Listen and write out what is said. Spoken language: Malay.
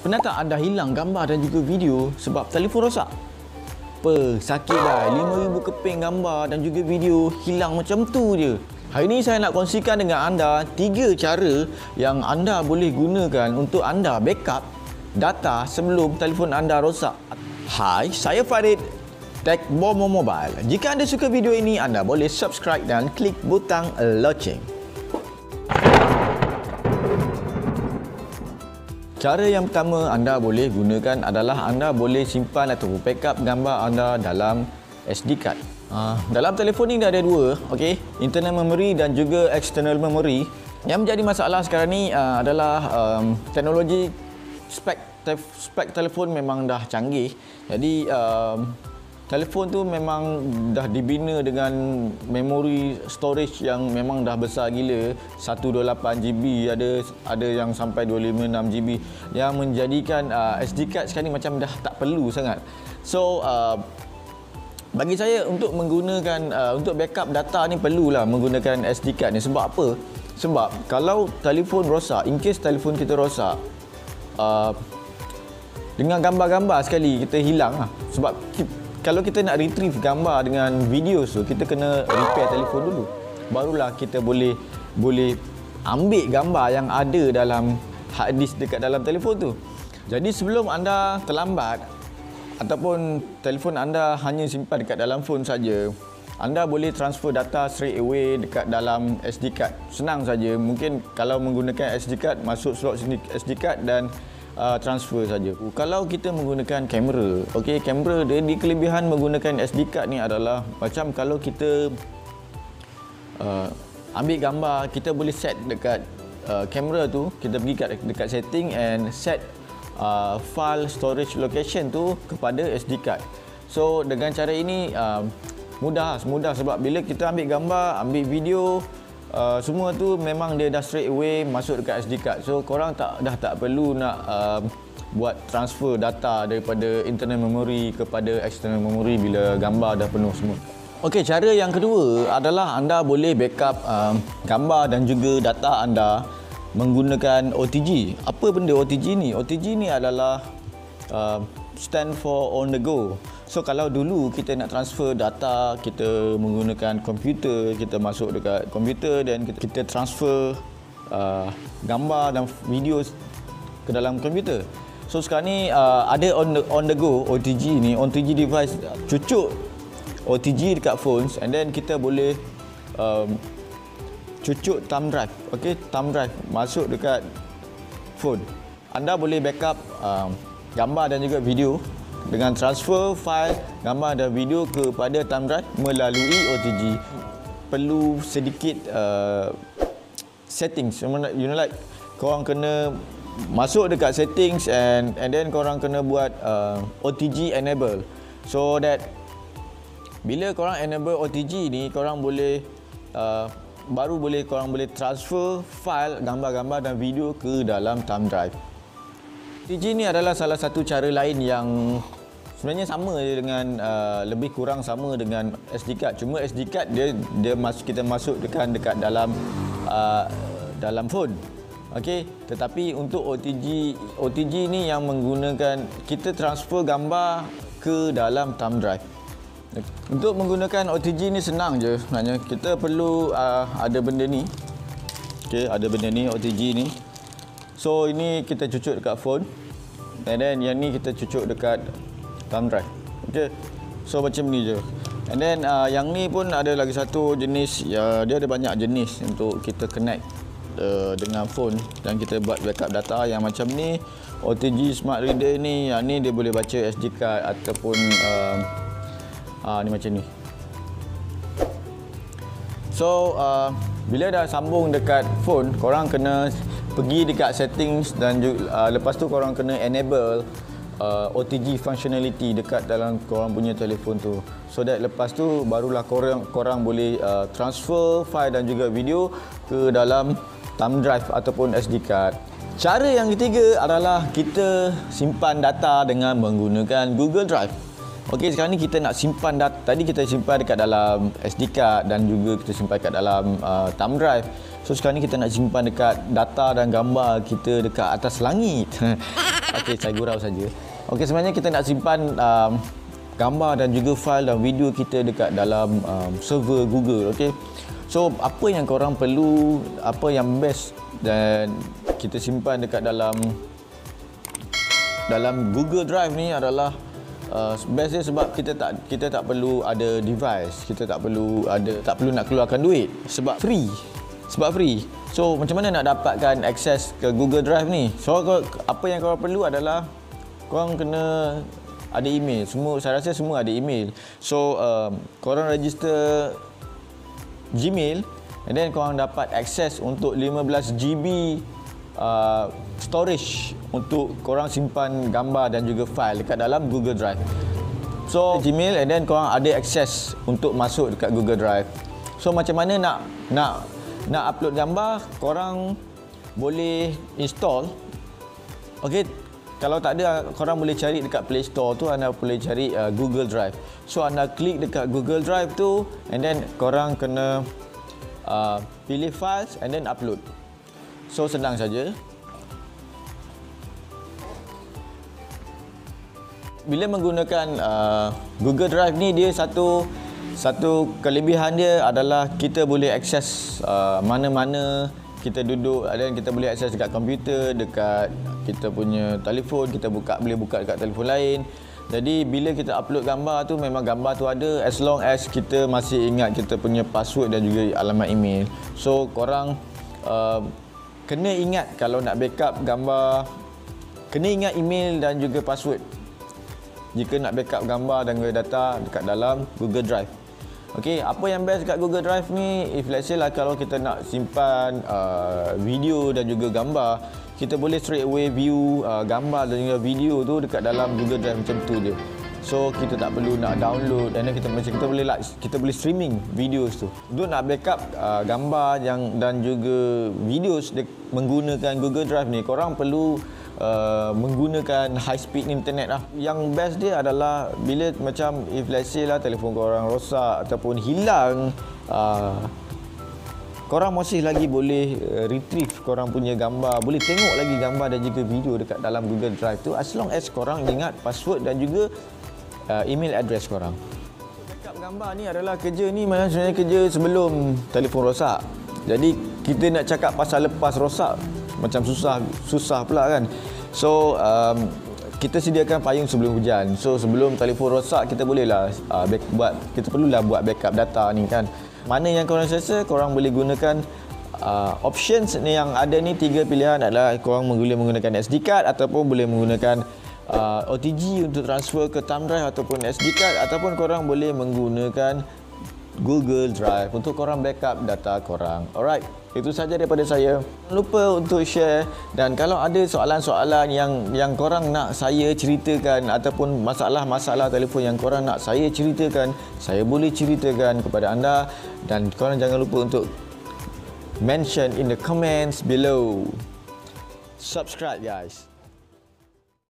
Pernah tak anda hilang gambar dan juga video sebab telefon rosak? Sakit dah, 5,000 keping gambar dan juga video hilang macam tu je. Hari ini saya nak kongsikan dengan anda 3 cara yang anda boleh gunakan untuk anda backup data sebelum telefon anda rosak. Hai, saya Farid, Tech Bomb Mobile. Jika anda suka video ini, anda boleh subscribe dan klik butang loceng. Cara yang pertama anda boleh gunakan adalah anda boleh simpan atau backup gambar anda dalam SD card. Dalam telefon ni dah ada dua, okey, internal memory dan juga external memory. Yang menjadi masalah sekarang ni adalah teknologi spek telefon memang dah canggih. Jadi telefon tu memang dah dibina dengan memori storage yang memang dah besar gila, 128GB, ada yang sampai 256GB, yang menjadikan SD card sekarang ni macam dah tak perlu sangat. So bagi saya untuk menggunakan untuk backup data ni perlulah menggunakan SD card ni. Sebab apa? Sebab kalau telefon rosak, in case telefon kita rosak, dengan gambar-gambar sekali kita hilang lah. Sebab kalau kita nak retrieve gambar dengan video tu, kita kena repair telefon dulu. Barulah kita boleh ambil gambar yang ada dalam hard disk dekat dalam telefon tu. Jadi sebelum anda terlambat ataupun telefon anda hanya simpan dekat dalam phone saja, anda boleh transfer data straight away dekat dalam SD card. Senang saja. Mungkin kalau menggunakan SD card, masuk slot sini SD card dan transfer saja. Kalau kita menggunakan kamera, okey, kamera dia di kelebihan menggunakan SD card ni adalah macam kalau kita ambil gambar, kita boleh set dekat kamera tu, kita pergi dekat setting and set file storage location tu kepada SD card. So dengan cara ini mudah sebab bila kita ambil gambar, ambil video, semua tu memang dia dah straight away masuk dekat SD card. So korang dah tak perlu nak buat transfer data daripada internal memory kepada external memory bila gambar dah penuh semua. Okey, cara yang kedua adalah anda boleh backup gambar dan juga data anda menggunakan OTG. Apa benda OTG ni? OTG ni adalah stand for on the go. So kalau dulu kita nak transfer data, kita menggunakan komputer, kita masuk dekat komputer dan kita transfer gambar dan video ke dalam komputer. So sekarang ni ada on the go OTG ni, OTG device, cucuk OTG dekat phones and then kita boleh cucuk thumb drive. Okey, thumb drive masuk dekat phone. Anda boleh backup gambar dan juga video dengan transfer file gambar dan video kepada thumb drive melalui OTG. Perlu sedikit settings, you know, like korang kena masuk dekat settings and then korang kena buat OTG enable, so that bila korang enable OTG ni, korang boleh korang boleh transfer file gambar-gambar dan video ke dalam thumb drive. OTG ni adalah salah satu cara lain yang sebenarnya sama je dengan lebih kurang sama dengan SD card. Cuma SD card kita masuk dekat dalam phone. Okey, tetapi untuk OTG ni yang menggunakan kita transfer gambar ke dalam thumb drive. Untuk menggunakan OTG ni senang je sebenarnya. Kita perlu ada benda ni. Okey, ada benda ni OTG ni. So ini kita cucuk dekat phone and then yang ni kita cucuk dekat thumb drive. Okay, so macam ni je. And then yang ni pun ada lagi satu jenis, dia ada banyak jenis untuk kita connect dengan phone dan kita buat backup data. Yang macam ni OTG Smart Reader ni, yang ni dia boleh baca SD card ataupun ni macam ni. So bila dah sambung dekat phone, korang kena pergi dekat settings dan lepas tu korang kena enable OTG functionality dekat dalam korang punya telefon tu, so that lepas tu barulah korang boleh transfer file dan juga video ke dalam thumb drive ataupun SD card. Cara yang ketiga adalah kita simpan data dengan menggunakan Google Drive. Okey, sekarang ni kita nak simpan data. Tadi kita simpan dekat dalam SD card dan juga kita simpan dekat dalam thumb drive. So sekarang ni kita nak simpan dekat data dan gambar kita dekat atas langit. Okey, saya gurau saja. Okey, sebenarnya kita nak simpan gambar dan juga file dan video kita dekat dalam server Google. Okey. So, apa yang korang perlu, apa yang best dan kita simpan dekat dalam Google Drive ni adalah best dia sebab kita tak perlu ada device, kita tak perlu nak keluarkan duit sebab free. So macam mana nak dapatkan akses ke Google Drive ni? So apa yang korang perlu adalah korang kena ada email. Saya rasa semua ada email. So korang register Gmail and then korang dapat akses untuk 15 GB storage untuk korang simpan gambar dan juga file dekat dalam Google Drive. So Gmail and then korang ada akses untuk masuk dekat Google Drive. So macam mana nak upload gambar, korang boleh install. Okey, kalau tak ada, korang boleh cari dekat Play Store tu, anda boleh cari Google Drive. So anda klik dekat Google Drive tu and then korang kena pilih files and then upload. So senang saja. Bila menggunakan Google Drive ni, dia satu kelebihan dia adalah kita boleh akses mana-mana kita duduk, dan kita boleh akses dekat komputer, dekat kita punya telefon, kita boleh buka dekat telefon lain. Jadi bila kita upload gambar tu, memang gambar tu ada as long as kita masih ingat kita punya password dan juga alamat email. So korang kena ingat kalau nak backup gambar, kena ingat email dan juga password jika nak backup gambar dan juga data dekat dalam Google Drive. Okey, apa yang best dekat Google Drive ni, if let's say lah kalau kita nak simpan video dan juga gambar, kita boleh straight away view gambar dan juga video tu dekat dalam Google Drive macam tu je. So kita tak perlu nak download, dan kita boleh streaming videos tu. Untuk nak backup gambar dan juga videos menggunakan Google Drive ni, korang perlu menggunakan high speed internet lah. Yang best dia adalah bila macam if let's say lah telefon korang rosak ataupun hilang, korang masih lagi boleh retrieve korang punya gambar, boleh tengok lagi gambar dan juga video dekat dalam Google Drive tu, as long as korang ingat password dan juga email address korang. Backup gambar ni adalah kerja ni macam sebenarnya kerja sebelum telefon rosak. Jadi kita nak cakap pasal lepas rosak macam susah pula kan. So kita sediakan payung sebelum hujan. So sebelum telefon rosak kita bolehlah kita perlulah buat backup data ni kan. Mana yang korang rasa korang boleh gunakan options ni yang ada ni, 3 pilihan adalah korang boleh menggunakan SD card ataupun boleh menggunakan OTG untuk transfer ke thumb drive ataupun SD card, ataupun korang boleh menggunakan Google Drive untuk korang backup data korang. Alright, itu saja daripada saya. Jangan lupa untuk share, dan kalau ada soalan-soalan yang korang nak saya ceritakan ataupun masalah-masalah telefon yang korang nak saya ceritakan, saya boleh ceritakan kepada anda, dan korang jangan lupa untuk mention in the comments below. Subscribe guys.